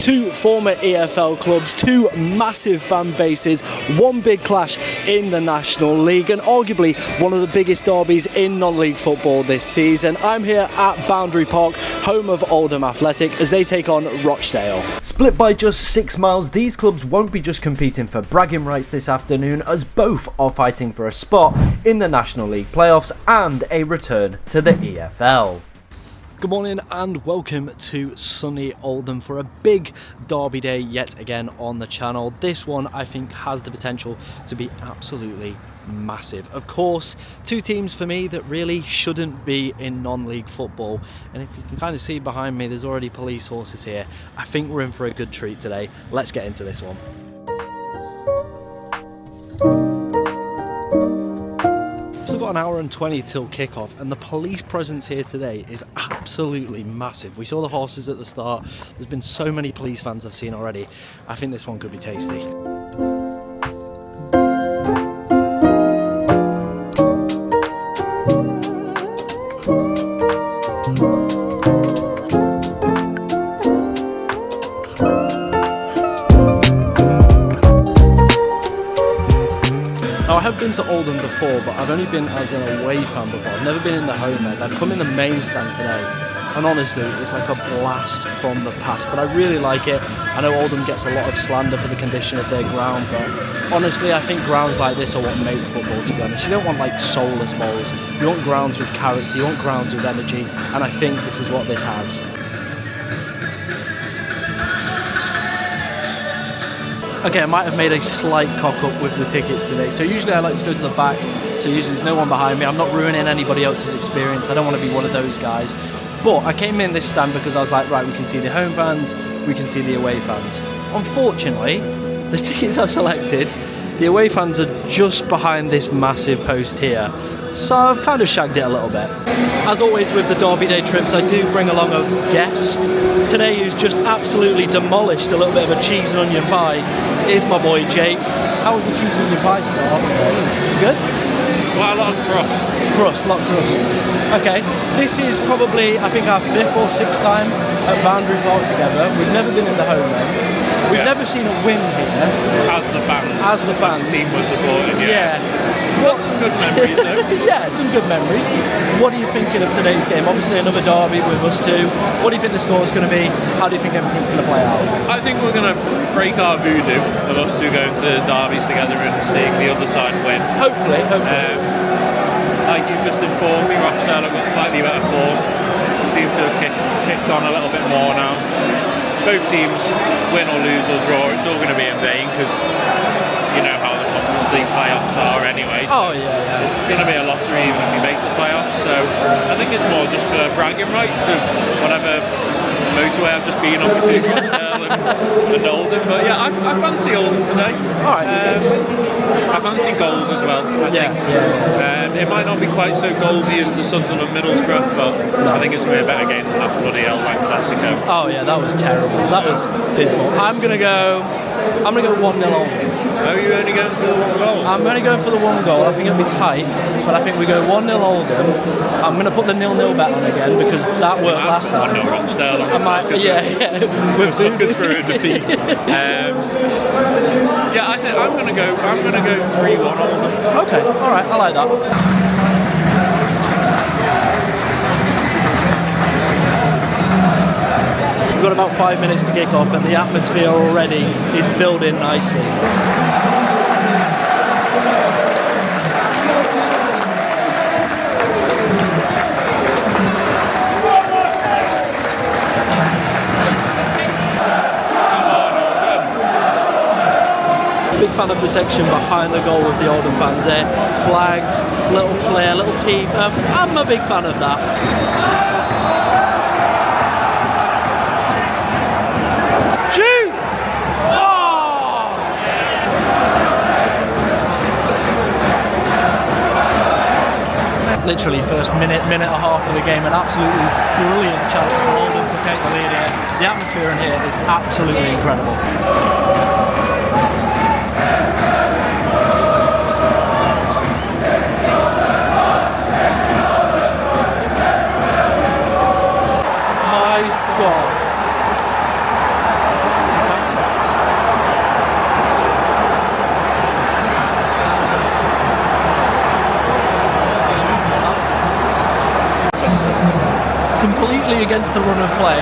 Two former EFL clubs, two massive fan bases, one big clash in the National League and arguably one of the biggest derbies in non-league football this season. I'm here at Boundary Park, home of Oldham Athletic, as they take on Rochdale. Split by just 6 miles, these clubs won't be just competing for bragging rights this afternoon, as both are fighting for a spot in the National League playoffs and a return to the EFL. Good morning and welcome to sunny Oldham for a big derby day yet again on the channel. This one I think has the potential to be absolutely massive. Of course, two teams for me that really shouldn't be in non-league football, and if you can kind of see behind me, there's already police horses here. I think we're in for a good treat today. Let's get into this one. Got an hour and 20 till kickoff, and the police presence here today is absolutely massive. We saw the horses at the start. There's been so many police fans I've seen already. I think this one could be tasty. I have been to Oldham before, but I've only been as an away fan before. I've never been in the home end. I've come in the main stand today, and honestly, it's like a blast from the past. But I really like it. I know Oldham gets a lot of slander for the condition of their ground, but honestly, I think grounds like this are what make football, to be honest. You don't want like soulless balls. You want grounds with character, you want grounds with energy, and I think this is what this has. Okay, I might have made a slight cock-up with the tickets today. So usually I like to go to the back, so usually there's no one behind me. I'm not ruining anybody else's experience. I don't want to be one of those guys. But I came in this stand because I was like, right, we can see the home fans, we can see the away fans. Unfortunately, the tickets I've selected, the away fans are just behind this massive post here. So I've kind of shagged it a little bit. As always with the Derby Day trips, I do bring along a guest. Today who's just absolutely demolished a little bit of a cheese and onion pie is my boy Jake. How was the cheese and onion pie start? It's good? Quite a lot of crust. A lot of crust. Okay, this is probably, I think, our 5th or 6th time at Boundary Park together. We've never been in the home end. We've never seen a win here. As the fans. As the fans. The team was supporting, yeah. What? Some good memories though. Yeah, some good memories. What are you thinking of today's game? Obviously another derby with us two. What do you think the score is going to be? How do you think everything's going to play out? I think we're going to break our voodoo of us two going to derbies together and seeing the other side win. Hopefully. Like you just informed me, Rochdale have got slightly better form. Seem to have kicked on a little bit more now. Both teams, win or lose or draw, it's all going to be in vain because you know how the Conference League playoffs are anyway. So it's going to be a lottery even if you make the playoffs. So I think it's more just for bragging rights of whatever motorway I've just been on between Rochdale and Oldham. But yeah, I fancy Oldham today. Alright. I fancy goals as well. I think. It might not be quite so goalsy as the Sunderland and Middlesbrough, but I think it's going to be a better game than that bloody Oldham Classico. Oh yeah, that was terrible. That was dismal. I'm gonna go 1-0 Oldham. Oh, you're only going for the one goal? I'm only going for the one goal. I think it'll be tight, but I think we go 1-0 Oldham. I'm going to put the 0-0 bet on again because that worked last time. 1-0 Rochdale. We're suckers for a defeat. Yeah, I think I'm going to go 3-1 Oldham. Okay, all right, I like that. We've got about 5 minutes to kick off and the atmosphere already is building nicely. Big fan of the section behind the goal with the Oldham fans there. Flags, little flair, little teeth. I'm a big fan of that. Shoot! Oh! Literally first minute and a half of the game, an absolutely brilliant chance for Oldham to take the lead here. The atmosphere in here is absolutely incredible. My God. against the run of play,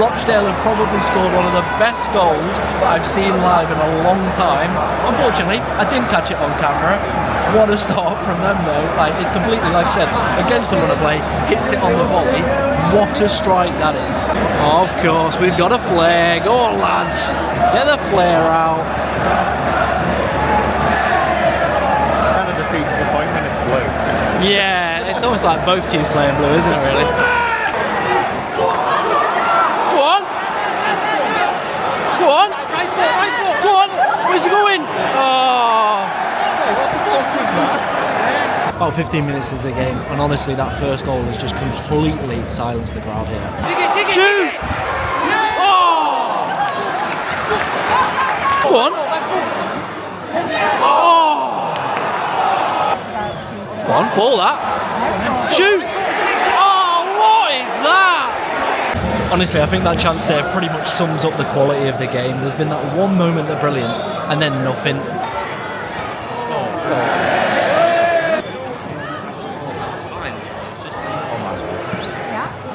Rochdale have probably scored one of the best goals that I've seen live in a long time. Unfortunately, I didn't catch it on camera. What a start from them though. Like, it's completely, like I said, against the run of play, hits it on the volley. What a strike that is. Of course, we've got a flag. Oh lads, get the flare out. Kind of defeats the point when it's blue. Yeah, it's almost like both teams playing blue, isn't it really? Go on! Go on! Right foot! Go on! Where's he going? Oh! What the fuck was that? About 15 minutes is the game, and honestly, that first goal has just completely silenced the crowd here. Dig it, Shoot! Oh! Go on! Oh! Go on, ball that. Shoot! Oh, what is that? Honestly, I think that chance there pretty much sums up the quality of the game. There's been that one moment of brilliance, and then nothing.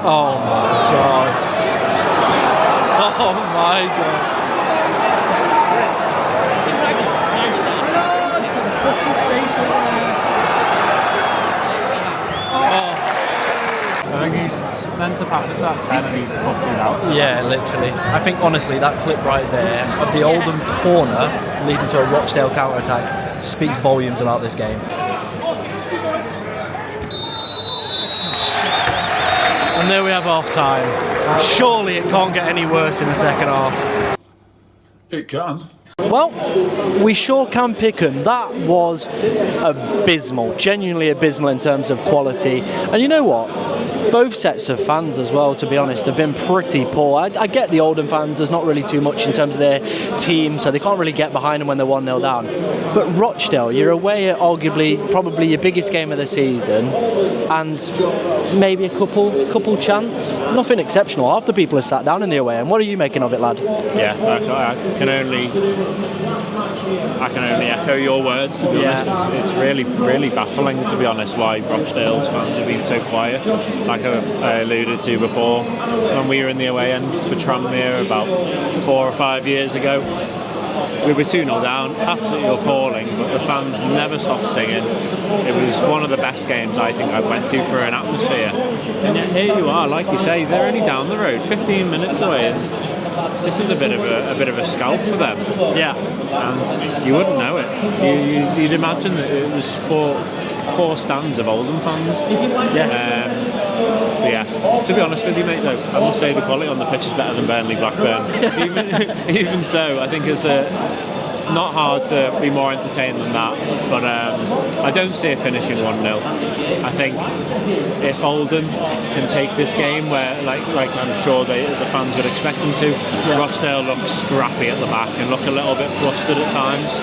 Oh my god. Oh my god. I think he's meant to pass it that 10 and he's pushed it out. Yeah, literally. I think honestly that clip right there of the Oldham corner leading to a Rochdale counter-attack speaks volumes about this game. And there we have half time. Surely it can't get any worse in the second half. It can. Well, we sure can pick 'em. That was abysmal, genuinely abysmal in terms of quality. And you know what? Both sets of fans as well, to be honest, have been pretty poor. I get the Oldham fans, there's not really too much in terms of their team, so they can't really get behind them when they're 1-0 down. But Rochdale, you're away at arguably, probably your biggest game of the season, and maybe a couple chance. Nothing exceptional. Half the people are sat down in the away end. What are you making of it, lad? Yeah, I can only echo your words, to be honest. It's really, really baffling, to be honest, why Rochdale's fans have been so quiet. Like I alluded to before, when we were in the away end for Tranmere about 4 or 5 years ago, we were 2-0 down, absolutely appalling, but the fans never stopped singing. It was one of the best games I think I've went to for an atmosphere. And yet here you are, like you say, they're only down the road, 15 minutes away. And this is a bit of a scalp for them. Yeah. And you wouldn't know it. You'd imagine that it was four stands of Oldham fans. Yeah. But yeah, to be honest with you, mate, though, I must say the quality on the pitch is better than Burnley Blackburn. even so, I think it's not hard to be more entertained than that. But I don't see it finishing 1-0. I think if Oldham can take this game, where like I'm sure the fans would expect them to, Rochdale looks scrappy at the back and look a little bit flustered at times.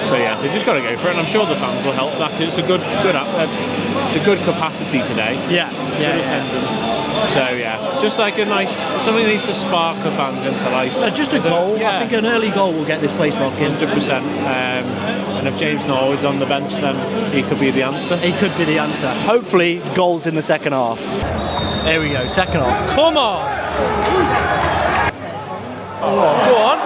So yeah, they've just got to go for it, and I'm sure the fans will help that. It's a good capacity today. Yeah. Good attendance. So yeah, just like something needs to spark the fans into life. Just a goal. Yeah. I think an early goal will get this place rocking. 100%. And if James Norwood's on the bench, then he could be the answer. He could be the answer. Hopefully, goals in the second half. There we go, second half. Come on! Go on!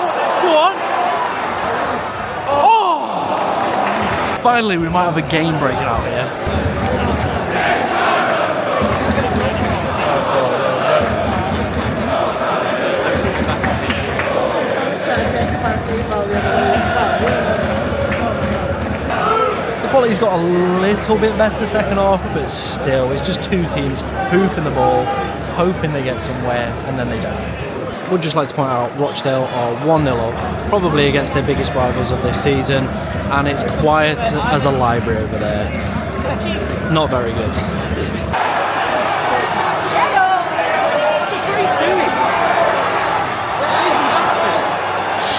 Oh! Finally, we might have a game breaking out here. The quality's got a little bit better second half, but still, it's just two teams hoofing the ball, hoping they get somewhere, and then they don't. Would just like to point out, Rochdale are 1-0 up, probably against their biggest rivals of this season, and it's quiet as a library over there. Not very good.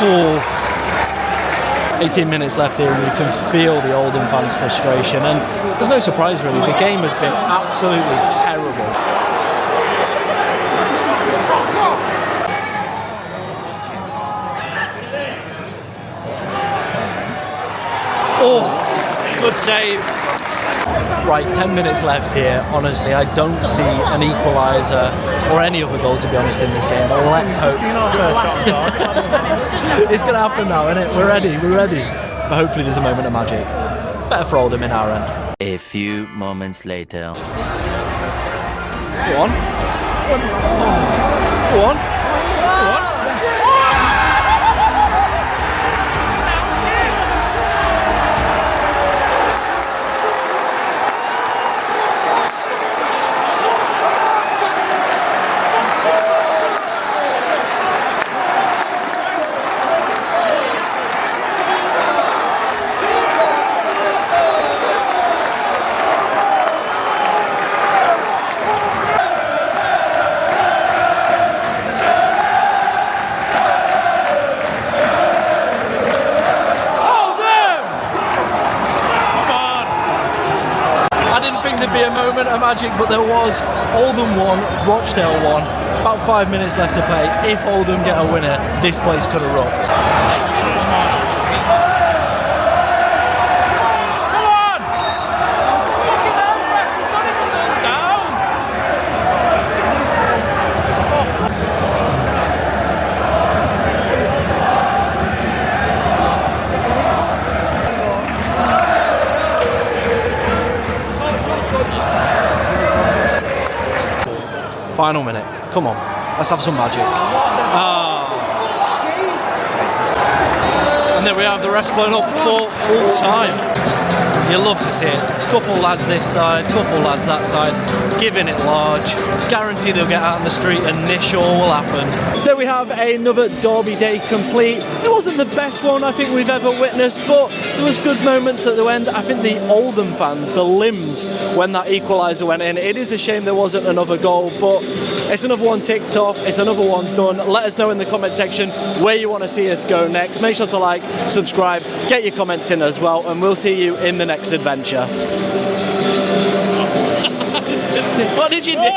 Oh. 18 minutes left here, and you can feel the Oldham fans' frustration, and there's no surprise really, the game has been absolutely terrible. Oh, good save. Right, 10 minutes left here. Honestly, I don't see an equaliser or any other goal, to be honest, in this game. But let's hope. It's going to happen now, isn't it? We're ready. But hopefully there's a moment of magic. Better for Oldham in our end. A few moments later. Go on. Go on. There'd be a moment of magic, but there was. Oldham 1, Rochdale 1. About 5 minutes left to play. If Oldham get a winner, this place could erupt. Final minute. Come on. Let's have some magic. And there we have the rest blown up for full time. You love to see it. Couple lads this side, couple lads that side, giving it large. Guarantee they'll get out on the street and this sure will happen. There we have another derby day complete. It wasn't the best one I think we've ever witnessed, but there was good moments at the end. I think the Oldham fans, the limbs when that equaliser went in. It is a shame there wasn't another goal, but it's another one ticked off. It's another one done. Let us know in the comment section where you want to see us go next. Make sure to like, subscribe, get your comments in as well, and we'll see you in the next adventure. What did you do?